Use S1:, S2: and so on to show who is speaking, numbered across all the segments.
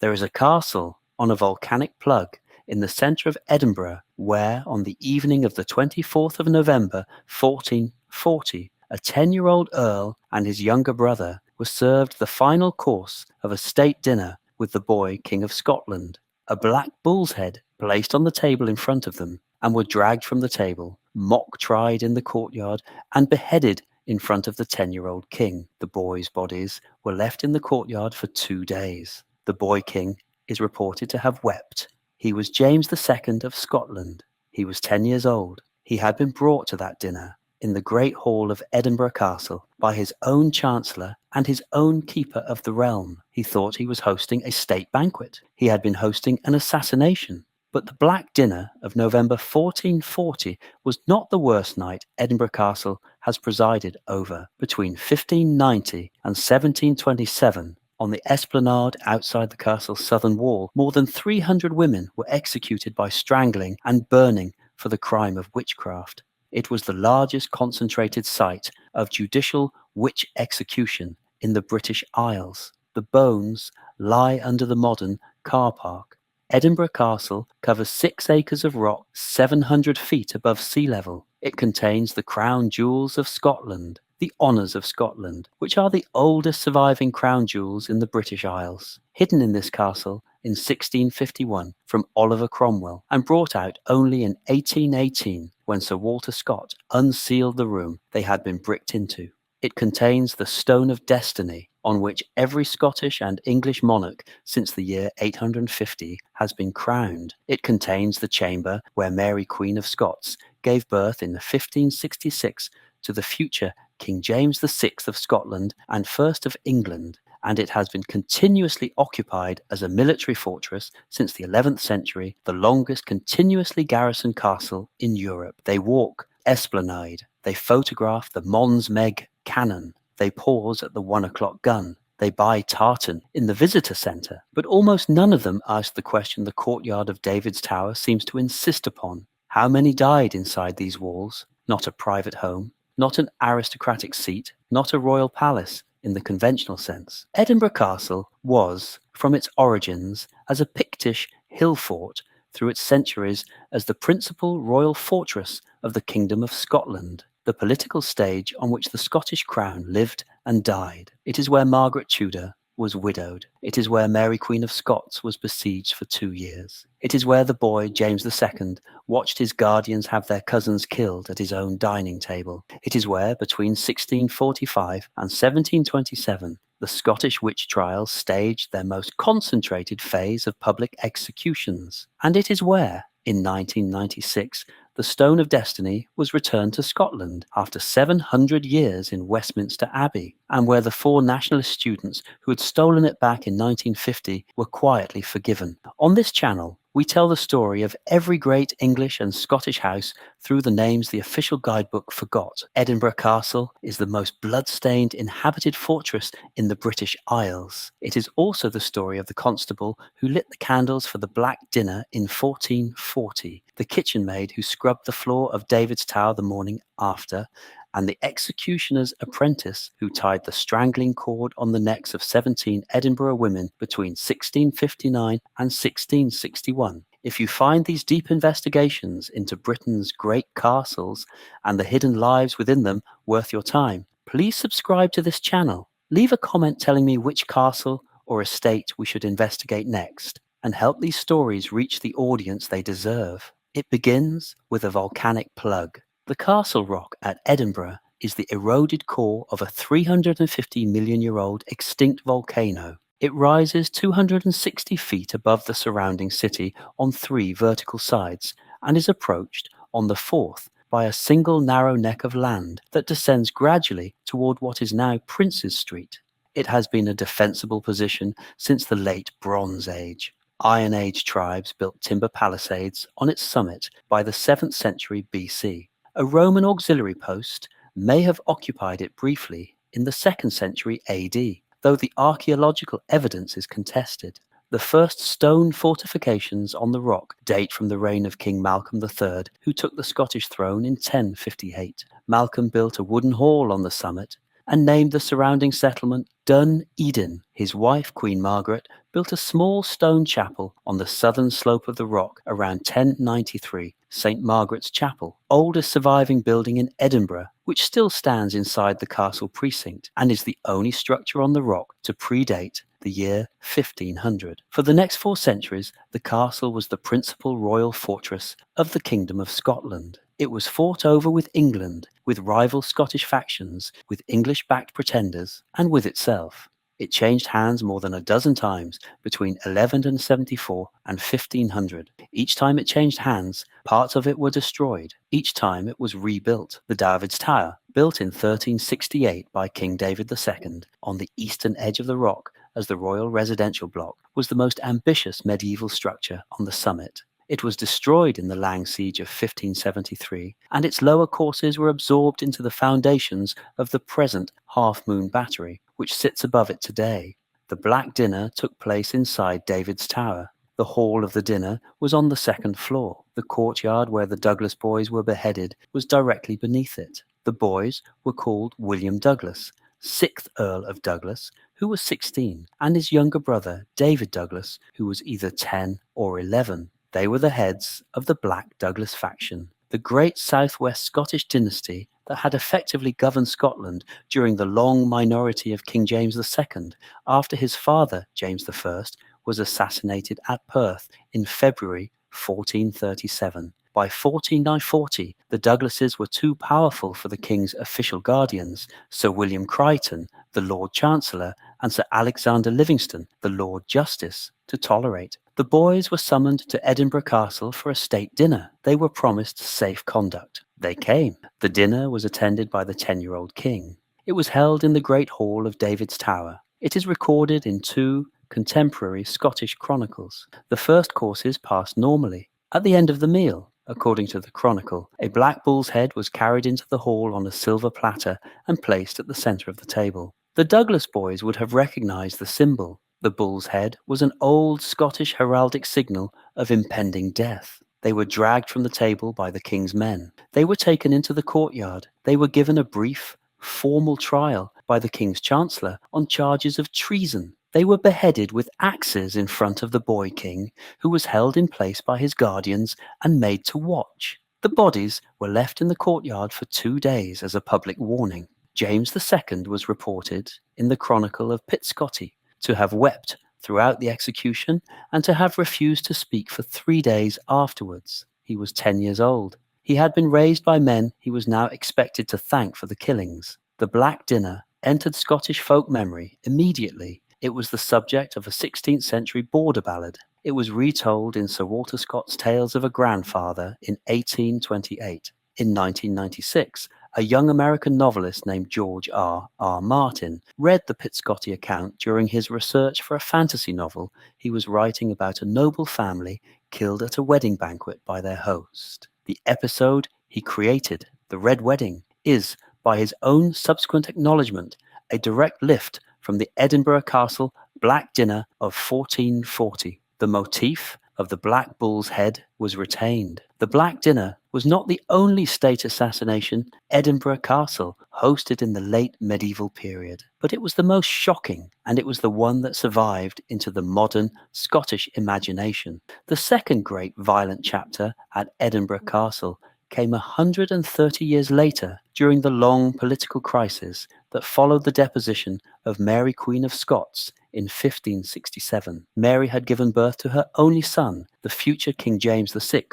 S1: There is a castle on a volcanic plug in the centre of Edinburgh where, on the evening of the 24th of November 1440, a 10-year-old earl and his younger brother were served the final course of a state dinner with the boy King of Scotland. A black bull's head placed on the table in front of them, and were dragged from the table, mock-tried in the courtyard, and beheaded in front of the 10-year-old king. The boys' bodies were left in the courtyard for 2 days. The boy king is reported to have wept. He was James II of Scotland. He was 10 years old. He had been brought to that dinner in the great hall of Edinburgh Castle by his own chancellor and his own keeper of the realm. He thought he was hosting a state banquet. He had been hosting an assassination. But the Black Dinner of November 1440 was not the worst night Edinburgh Castle has presided over. Between 1590 and 1727, on the esplanade outside the castle's southern wall, more than 300 women were executed by strangling and burning for the crime of witchcraft. It was the largest concentrated site of judicial witch execution in the British Isles. The bones lie under the modern car park. Edinburgh Castle covers 6 acres of rock 700 feet above sea level. It contains the crown jewels of Scotland, the honours of Scotland, which are the oldest surviving crown jewels in the British Isles. Hidden in this castle in 1651 from Oliver Cromwell, and brought out only in 1818 when Sir Walter Scott unsealed the room they had been bricked into. It contains the Stone of Destiny, on which every Scottish and English monarch since the year 850 has been crowned. It contains the chamber where Mary Queen of Scots gave birth in 1566 to the future King James VI of Scotland and first of England, and it has been continuously occupied as a military fortress since the 11th century, the longest continuously garrisoned castle in Europe. They walk esplanade, they photograph the Mons Meg cannon, they pause at the 1 o'clock gun, they buy tartan in the visitor centre, but almost none of them ask the question the courtyard of David's Tower seems to insist upon. How many died inside these walls? Not a private home, not an aristocratic seat, not a royal palace in the conventional sense. Edinburgh Castle was, from its origins, as a Pictish hill fort through its centuries as the principal royal fortress of the Kingdom of Scotland, the political stage on which the Scottish crown lived and died. It is where Margaret Tudor was widowed. It is where Mary Queen of Scots was besieged for 2 years. It is where the boy, James II, watched his guardians have their cousins killed at his own dining table. It is where, between 1645 and 1727, the Scottish witch trials staged their most concentrated phase of public executions. And it is where, in 1996, the Stone of Destiny was returned to Scotland after 700 years in Westminster Abbey, and where the 4 nationalist students who had stolen it back in 1950 were quietly forgiven. On this channel, we tell the story of every great English and Scottish house through the names the official guidebook forgot. Edinburgh Castle is the most blood-stained inhabited fortress in the British Isles. It is also the story of the constable who lit the candles for the Black Dinner in 1440, the kitchen maid who scrubbed the floor of David's Tower the morning after, and the executioner's apprentice who tied the strangling cord on the necks of 17 Edinburgh women between 1659 and 1661. If you find these deep investigations into Britain's great castles and the hidden lives within them worth your time, please subscribe to this channel. Leave a comment telling me which castle or estate we should investigate next, and help these stories reach the audience they deserve. It begins with a volcanic plug. The Castle Rock at Edinburgh is the eroded core of a 350-million-year-old extinct volcano. It rises 260 feet above the surrounding city on 3 vertical sides and is approached on the 4th by a single narrow neck of land that descends gradually toward what is now Princes Street. It has been a defensible position since the late Bronze Age. Iron Age tribes built timber palisades on its summit by the 7th century BC. A Roman auxiliary post may have occupied it briefly in the 2nd century AD, though the archaeological evidence is contested. The first stone fortifications on the rock date from the reign of King Malcolm III, who took the Scottish throne in 1058. Malcolm built a wooden hall on the summit and named the surrounding settlement Dun Eden. His wife, Queen Margaret, built a small stone chapel on the southern slope of the rock around 1093, St. Margaret's Chapel, oldest surviving building in Edinburgh, which still stands inside the castle precinct and is the only structure on the rock to predate the year 1500. For the next 4 centuries, the castle was the principal royal fortress of the Kingdom of Scotland. It was fought over with England, with rival Scottish factions, with English-backed pretenders, and with itself. It changed hands more than a dozen times between 1174 and 1500. Each time it changed hands, parts of it were destroyed. Each time it was rebuilt. The David's Tower, built in 1368 by King David II on the eastern edge of the rock as the royal residential block, was the most ambitious medieval structure on the summit. It was destroyed in the Lang Siege of 1573, and its lower courses were absorbed into the foundations of the present Half Moon Battery, which sits above it today. The Black Dinner took place inside David's Tower. The hall of the dinner was on the 2nd floor. The courtyard where the Douglas boys were beheaded was directly beneath it. The boys were called William Douglas, 6th Earl of Douglas, who was 16, and his younger brother, David Douglas, who was either 10 or 11. They were the heads of the Black Douglas faction, the great southwest Scottish dynasty that had effectively governed Scotland during the long minority of King James II, after his father, James I, was assassinated at Perth in February 1437. By 1440, the Douglases were too powerful for the king's official guardians, Sir William Crichton, the Lord Chancellor, and Sir Alexander Livingston, the Lord Justice, to tolerate. The boys were summoned to Edinburgh Castle for a state dinner. They were promised safe conduct. They came. The dinner was attended by the 10-year-old king. It was held in the Great Hall of David's Tower. It is recorded in 2 contemporary Scottish chronicles. The first courses passed normally. At the end of the meal, according to the chronicle, a black bull's head was carried into the hall on a silver platter and placed at the centre of the table. The Douglas boys would have recognised the symbol. The bull's head was an old Scottish heraldic signal of impending death. They were dragged from the table by the king's men. They were taken into the courtyard. They were given a brief, formal trial by the king's chancellor on charges of treason. They were beheaded with axes in front of the boy king, who was held in place by his guardians and made to watch. The bodies were left in the courtyard for 2 days as a public warning. James II was reported in the Chronicle of Pitscottie to have wept throughout the execution and to have refused to speak for 3 days afterwards. He was 10 years old. He had been raised by men he was now expected to thank for the killings. The Black Dinner entered Scottish folk memory immediately. It was the subject of a 16th century border ballad. It was retold in Sir Walter Scott's Tales of a Grandfather in 1828. In 1996, a young American novelist named George R. R. Martin read the Pitscottie account during his research for a fantasy novel he was writing about a noble family killed at a wedding banquet by their host. The episode he created, The Red Wedding, is, by his own subsequent acknowledgement, a direct lift from the Edinburgh Castle Black Dinner of 1440. The motif of the Black Bull's head was retained. The Black Dinner was not the only state assassination Edinburgh Castle hosted in the late medieval period, but it was the most shocking, and it was the one that survived into the modern Scottish imagination. The second great violent chapter at Edinburgh Castle came 130 years later, during the long political crisis that followed the deposition of Mary Queen of Scots in 1567. Mary had given birth to her only son, the future King James VI,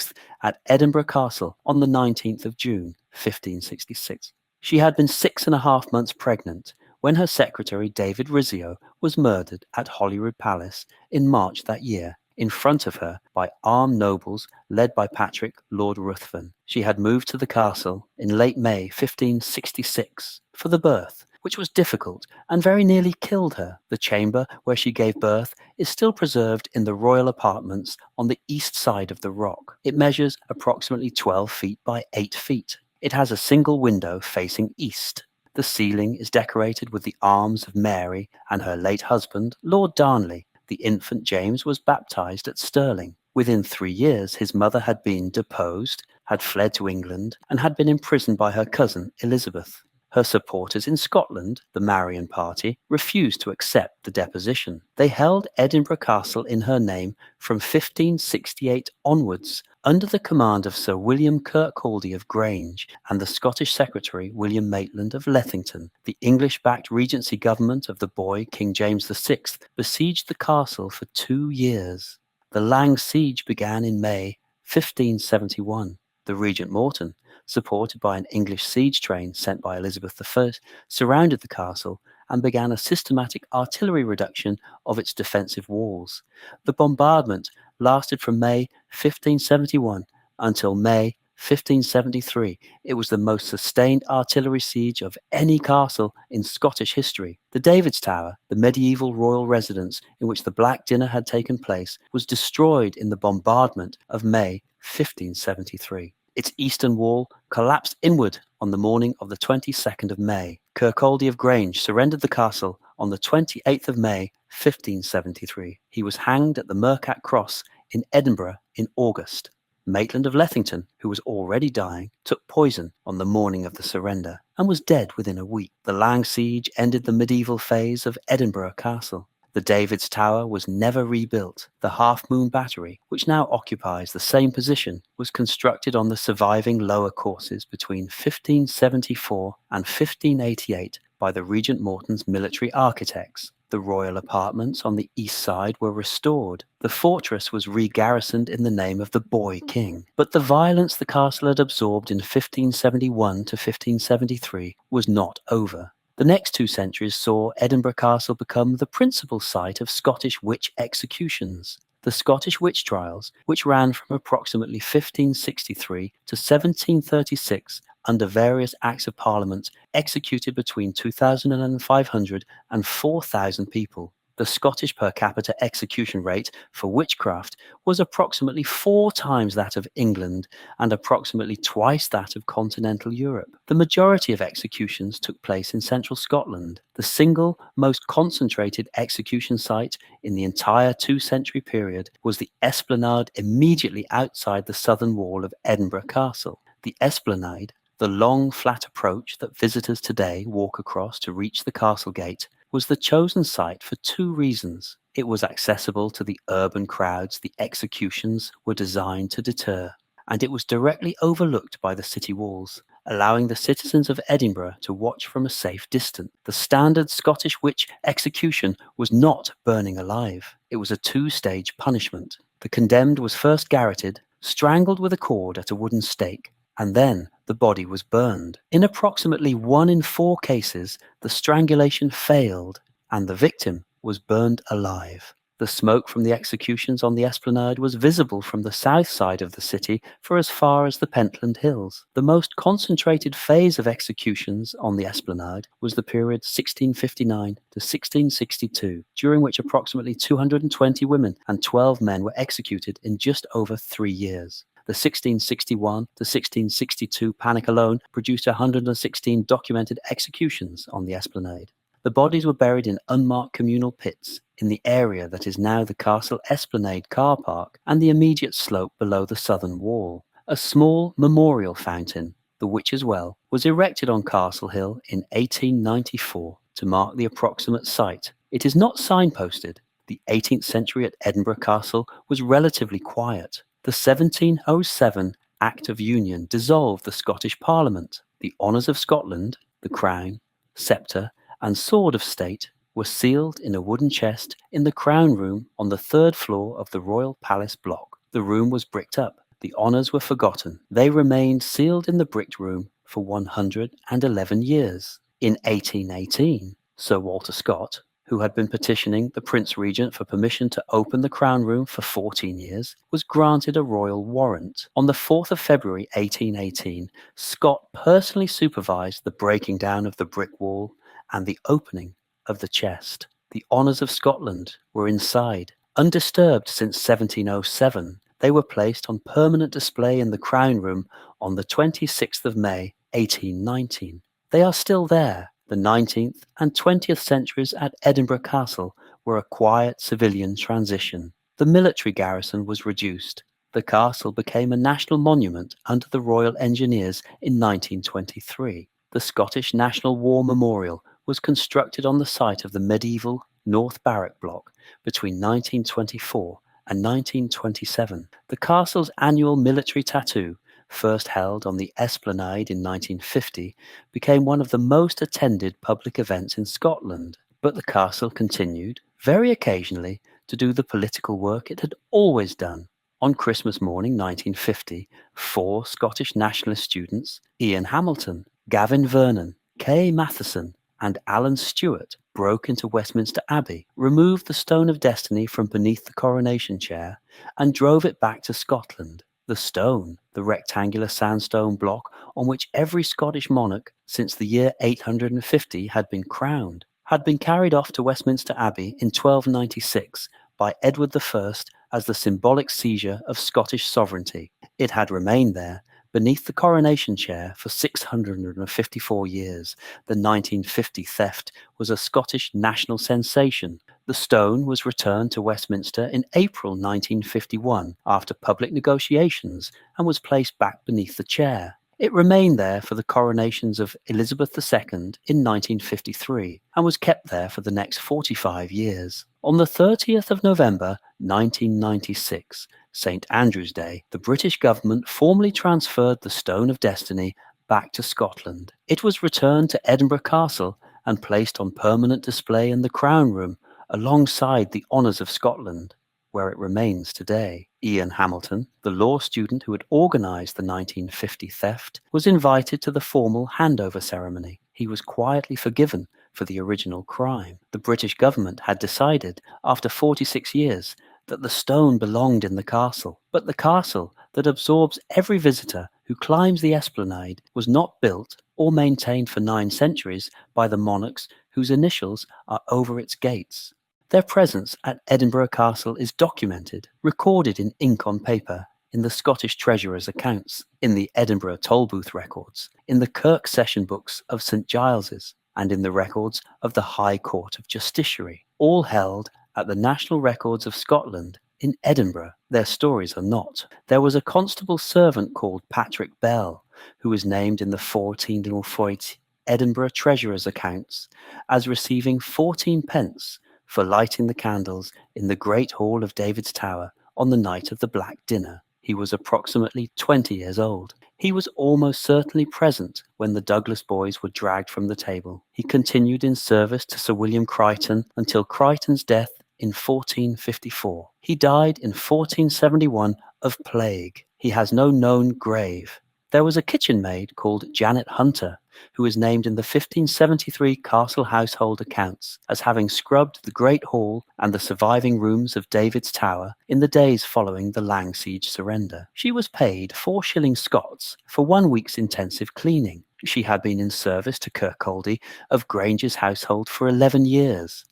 S1: at Edinburgh Castle on the 19th of June, 1566. She had been 6.5 months pregnant when her secretary David Rizzio was murdered at Holyrood Palace in March that year, in front of her by armed nobles led by Patrick, Lord Ruthven. She had moved to the castle in late May 1566 for the birth, which was difficult and very nearly killed her. The chamber where she gave birth is still preserved in the royal apartments on the east side of the rock. It measures approximately 12 feet by 8 feet. It has a single window facing east. The ceiling is decorated with the arms of Mary and her late husband, Lord Darnley. The infant James was baptized at Stirling. Within 3 years, his mother had been deposed, had fled to England, and had been imprisoned by her cousin Elizabeth. Her supporters in Scotland, the Marian party, refused to accept the deposition. They held Edinburgh Castle in her name from 1568 onwards, under the command of Sir William Kirkcaldy of Grange and the Scottish Secretary William Maitland of Lethington. The English-backed Regency government of the boy King James VI besieged the castle for 2 years. The Lang siege began in May 1571. The Regent Morton, supported by an English siege train sent by Elizabeth I, surrounded the castle and began a systematic artillery reduction of its defensive walls. The bombardment lasted from May 1571 until May 1573. It was the most sustained artillery siege of any castle in Scottish history. The David's Tower, the medieval royal residence in which the Black Dinner had taken place, was destroyed in the bombardment of May 1573. Its eastern wall collapsed inward on the morning of the 22nd of May. Kirkcaldy of Grange surrendered the castle on the 28th of May 1573. He was hanged at the Mercat Cross in Edinburgh in August. Maitland of Lethington, who was already dying, took poison on the morning of the surrender and was dead within a week. The Lang siege ended the medieval phase of Edinburgh Castle. The David's Tower was never rebuilt. The Half Moon Battery, which now occupies the same position, was constructed on the surviving lower courses between 1574 and 1588 by the Regent Morton's military architects. The royal apartments on the east side were restored. The fortress was re-garrisoned in the name of the Boy King. But the violence the castle had absorbed in 1571 to 1573 was not over. The next 2 centuries saw Edinburgh Castle become the principal site of Scottish witch executions. The Scottish witch trials, which ran from approximately 1563 to 1736 under various Acts of Parliament, executed between 2,500 and 4,000 people. The Scottish per capita execution rate for witchcraft was approximately 4 times that of England and approximately twice that of continental Europe. The majority of executions took place in central Scotland. The single most concentrated execution site in the entire 2-century period was the esplanade immediately outside the southern wall of Edinburgh Castle. The esplanade, the long flat approach that visitors today walk across to reach the castle gate, was the chosen site for 2 reasons. It was accessible to the urban crowds the executions were designed to deter, and it was directly overlooked by the city walls, allowing the citizens of Edinburgh to watch from a safe distance. The standard Scottish witch execution was not burning alive. It was a 2-stage punishment. The condemned was first garroted, strangled with a cord at a wooden stake, and then the body was burned. In approximately 1 in 4 cases, the strangulation failed and the victim was burned alive. The smoke from the executions on the esplanade was visible from the south side of the city for as far as the Pentland Hills. The most concentrated phase of executions on the esplanade was the period 1659 to 1662, during which approximately 220 women and 12 men were executed in just over 3 years. The 1661 to 1662 panic alone produced 116 documented executions on the esplanade. The bodies were buried in unmarked communal pits in the area that is now the Castle Esplanade car park and the immediate slope below the southern wall. A small memorial fountain, the Witch's Well, was erected on Castle Hill in 1894 to mark the approximate site. It is not signposted. The 18th century at Edinburgh Castle was relatively quiet. The 1707 Act of Union dissolved the Scottish Parliament. The honours of Scotland, the crown, sceptre, and sword of state were sealed in a wooden chest in the Crown Room on the 3rd floor of the Royal Palace block. The room was bricked up. The honours were forgotten. They remained sealed in the bricked room for 111 years. In 1818, Sir Walter Scott, who had been petitioning the Prince Regent for permission to open the Crown Room for 14 years, was granted a royal warrant. On the 4th of February 1818, Scott personally supervised the breaking down of the brick wall and the opening of the chest. The honours of Scotland were inside. Undisturbed since 1707, they were placed on permanent display in the Crown Room on the 26th of May 1819. They are still there. The 19th and 20th centuries at Edinburgh Castle were a quiet civilian transition. The military garrison was reduced. The castle became a national monument under the Royal Engineers in 1923. The Scottish National War Memorial was constructed on the site of the medieval North Barrack Block between 1924 and 1927. The castle's annual military tattoo, first held on the Esplanade in 1950, became one of the most attended public events in Scotland. But the castle continued, very occasionally, to do the political work it had always done. On Christmas morning 1950, 4 Scottish nationalist students, Ian Hamilton, Gavin Vernon, Kay Matheson, and Alan Stewart, broke into Westminster Abbey, removed the Stone of Destiny from beneath the coronation chair, and drove it back to Scotland. The stone, the rectangular sandstone block on which every Scottish monarch since the year 850 had been crowned, had been carried off to Westminster Abbey in 1296 by Edward I as the symbolic seizure of Scottish sovereignty. It had remained there, beneath the coronation chair, for 654 years. The 1950 theft was a Scottish national sensation. The stone was returned to Westminster in April 1951 after public negotiations and was placed back beneath the chair. It remained there for the coronations of Elizabeth II in 1953 and was kept there for the next 45 years. On the 30th of November 1996, St Andrew's Day, the British government formally transferred the Stone of Destiny back to Scotland. It was returned to Edinburgh Castle and placed on permanent display in the Crown Room alongside the Honours of Scotland, where it remains today. Ian Hamilton, the law student who had organised the 1950 theft, was invited to the formal handover ceremony. He was quietly forgiven for the original crime. The British government had decided, after 46 years, that the stone belonged in the castle. But the castle that absorbs every visitor who climbs the esplanade was not built or maintained for 9 centuries by the monarchs whose initials are over its gates. Their presence at Edinburgh Castle is documented, recorded in ink on paper, in the Scottish Treasurer's accounts, in the Edinburgh Tolbooth records, in the Kirk Session books of St Giles's, and in the records of the High Court of Justiciary, all held at the National Records of Scotland in Edinburgh. Their stories are not. There was a constable servant called Patrick Bell, who was named in the 1408 Edinburgh Treasurer's accounts as receiving 14 pence for lighting the candles in the Great Hall of David's Tower on the night of the Black Dinner. He was approximately 20 years old. He was almost certainly present when the Douglas boys were dragged from the table. He continued in service to Sir William Crichton until Crichton's death in 1454. He died in 1471 of plague. He has no known grave. There was a kitchen maid called Janet Hunter, who is named in the 1573 castle household accounts as having scrubbed the Great Hall and the surviving rooms of David's Tower in the days following the Lang siege surrender. She was paid 4 shillings Scots for 1 week's intensive cleaning. She had been in service to Kirkcaldy of Granger's household for 11 years.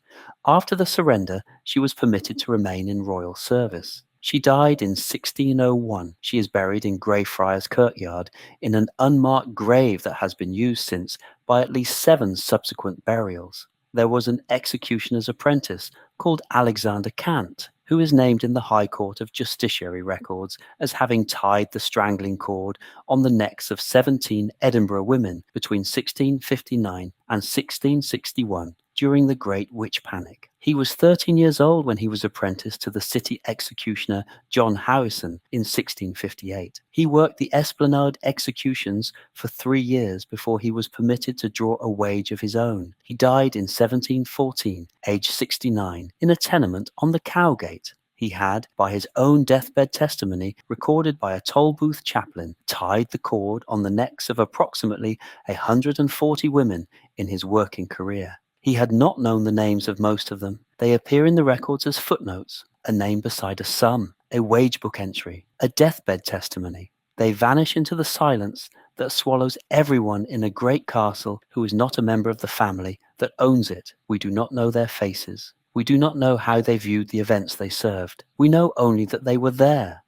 S1: After the surrender, she was permitted to remain in royal service. She died in 1601. She is buried in Greyfriars Courtyard in an unmarked grave that has been used since by at least 7 subsequent burials. There was an executioner's apprentice called Alexander Cant, who is named in the High Court of Justiciary records as having tied the strangling cord on the necks of 17 Edinburgh women between 1659 and 1661 during the Great Witch Panic. He was 13 years old when he was apprenticed to the city executioner John Howison in 1658. He worked the Esplanade executions for 3 years before he was permitted to draw a wage of his own. He died in 1714, aged 69, in a tenement on the Cowgate. He had, by his own deathbed testimony, recorded by a Tolbooth chaplain, tied the cord on the necks of approximately 140 women in his working career. He had not known the names of most of them. They appear in the records as footnotes, a name beside a sum, a wage book entry, a deathbed testimony. They vanish into the silence that swallows everyone in a great castle who is not a member of the family that owns it. We do not know their faces. We do not know how they viewed the events they served. We know only that they were there,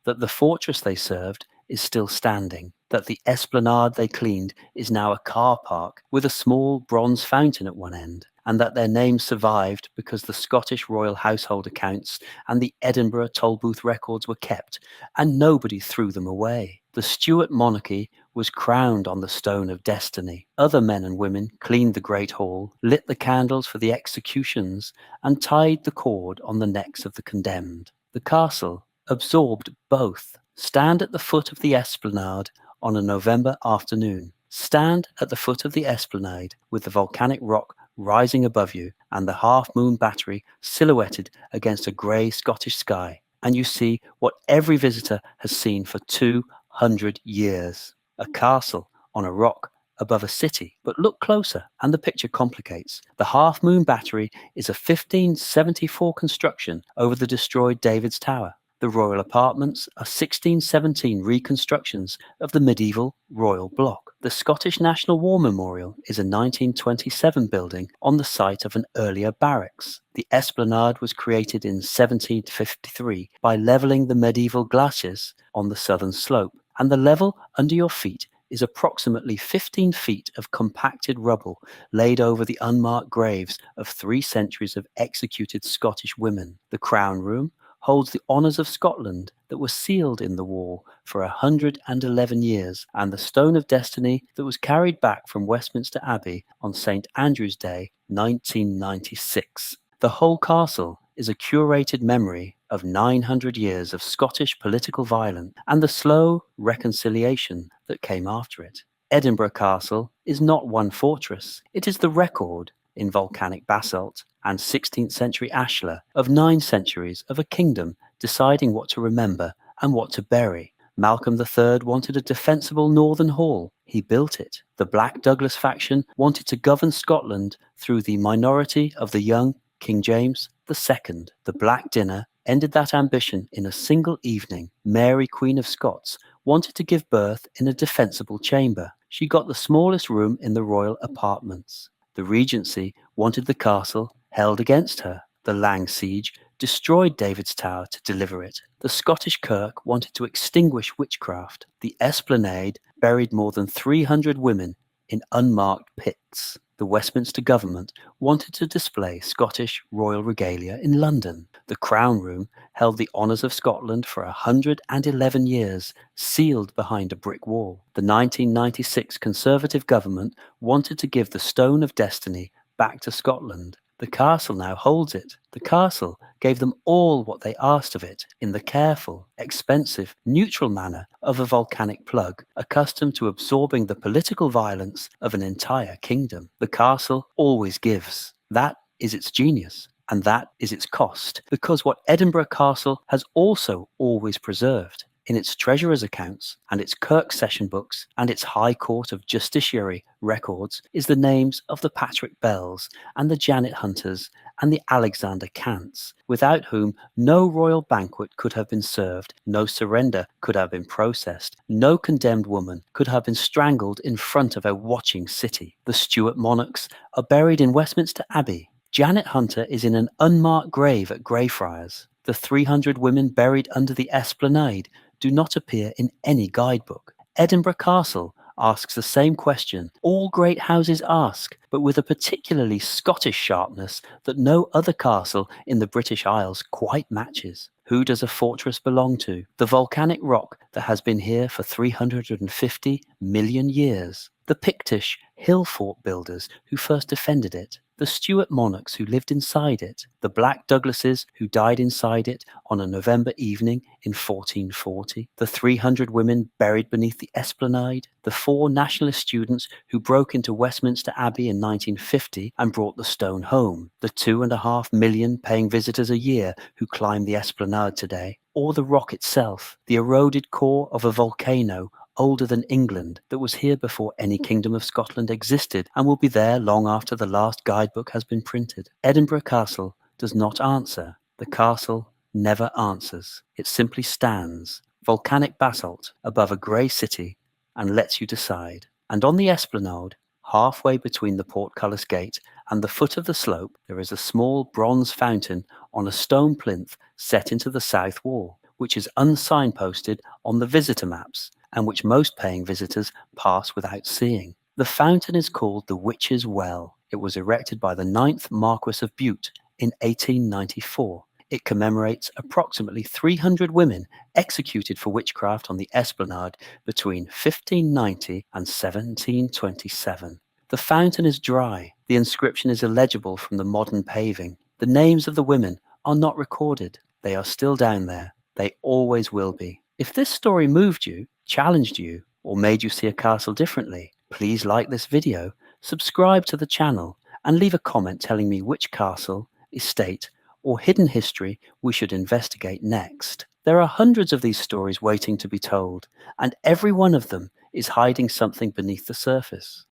S1: that the fortress they served is still standing, that the esplanade they cleaned is now a car park with a small bronze fountain at one end, and that their names survived because the Scottish royal household accounts and the Edinburgh Tolbooth records were kept, and nobody threw them away. The Stuart monarchy was crowned on the stone of destiny. Other men and women cleaned the great hall, lit the candles for the executions, and tied the cord on the necks of the condemned. The castle absorbed both. Stand at the foot of the esplanade on a November afternoon. Stand at the foot of the esplanade with the volcanic rock rising above you and the half-moon battery silhouetted against a grey Scottish sky, and you see what every visitor has seen for 200 years. A castle on a rock above a city. But look closer and the picture complicates. The half-moon battery is a 1574 construction over the destroyed David's Tower. The royal apartments are 1617 reconstructions of the medieval royal block. The Scottish National War Memorial is a 1927 building on the site of an earlier barracks. The esplanade was created in 1753 by levelling the medieval glacis on the southern slope, and the level under your feet is approximately 15 feet of compacted rubble laid over the unmarked graves of 3 centuries of executed Scottish women. The Crown Room holds the honours of Scotland that were sealed in the wall for 111 years, and the Stone of Destiny that was carried back from Westminster Abbey on St Andrew's Day 1996. The whole castle is a curated memory of 900 years of Scottish political violence and the slow reconciliation that came after it. Edinburgh Castle is not one fortress. It is the record in volcanic basalt and 16th century ashlar of 9 centuries of a kingdom deciding what to remember and what to bury. Malcolm III wanted a defensible northern hall. He built it. The Black Douglas faction wanted to govern Scotland through the minority of the young King James II. The Black Dinner ended that ambition in a single evening. Mary, Queen of Scots, wanted to give birth in a defensible chamber. She got the smallest room in the royal apartments. The Regency wanted the castle held against her. The Lang siege destroyed David's Tower to deliver it. The Scottish Kirk wanted to extinguish witchcraft. The Esplanade buried more than 300 women in unmarked pits. The Westminster government wanted to display Scottish royal regalia in London. The Crown Room held the honours of Scotland for 111 years, sealed behind a brick wall. The 1996 Conservative government wanted to give the Stone of Destiny back to Scotland. The castle now holds it. The castle gave them all what they asked of it in the careful, expensive, neutral manner of a volcanic plug, accustomed to absorbing the political violence of an entire kingdom. The castle always gives. That is its genius, and that is its cost, because what Edinburgh Castle has also always preserved in its treasurer's accounts and its Kirk session books and its High Court of Justiciary records is the names of the Patrick Bells and the Janet Hunters and the Alexander Cants, without whom no royal banquet could have been served, no surrender could have been processed, no condemned woman could have been strangled in front of a watching city. The Stuart monarchs are buried in Westminster Abbey. Janet Hunter is in an unmarked grave at Greyfriars. The 300 women buried under the Esplanade do not appear in any guidebook. Edinburgh Castle asks the same question all great houses ask, but with a particularly Scottish sharpness that no other castle in the British Isles quite matches. Who does a fortress belong to? The volcanic rock that has been here for 350 million years. The Pictish hill fort builders who first defended it. The Stuart monarchs who lived inside it. The Black Douglases who died inside it on a November evening in 1440. The 300 women buried beneath the Esplanade. The 4 nationalist students who broke into Westminster Abbey in 1950 and brought the stone home. The 2.5 million paying visitors a year who climb the Esplanade today. Or the rock itself, the eroded core of a volcano older than England that was here before any Kingdom of Scotland existed and will be there long after the last guidebook has been printed. Edinburgh Castle does not answer. The castle never answers. It simply stands, volcanic basalt, above a grey city and lets you decide. And on the Esplanade, halfway between the portcullis gate and the foot of the slope, there is a small bronze fountain on a stone plinth set into the south wall, which is unsignposted on the visitor maps and which most paying visitors pass without seeing. The fountain is called the Witch's Well. It was erected by the 9th Marquess of Bute in 1894. It commemorates approximately 300 women executed for witchcraft on the Esplanade between 1590 and 1727. The fountain is dry. The inscription is illegible from the modern paving. The names of the women are not recorded. They are still down there. They always will be. If this story moved you, challenged you, or made you see a castle differently, please like this video, subscribe to the channel, and leave a comment telling me which castle, estate, or hidden history we should investigate next. There are hundreds of these stories waiting to be told, and every one of them is hiding something beneath the surface.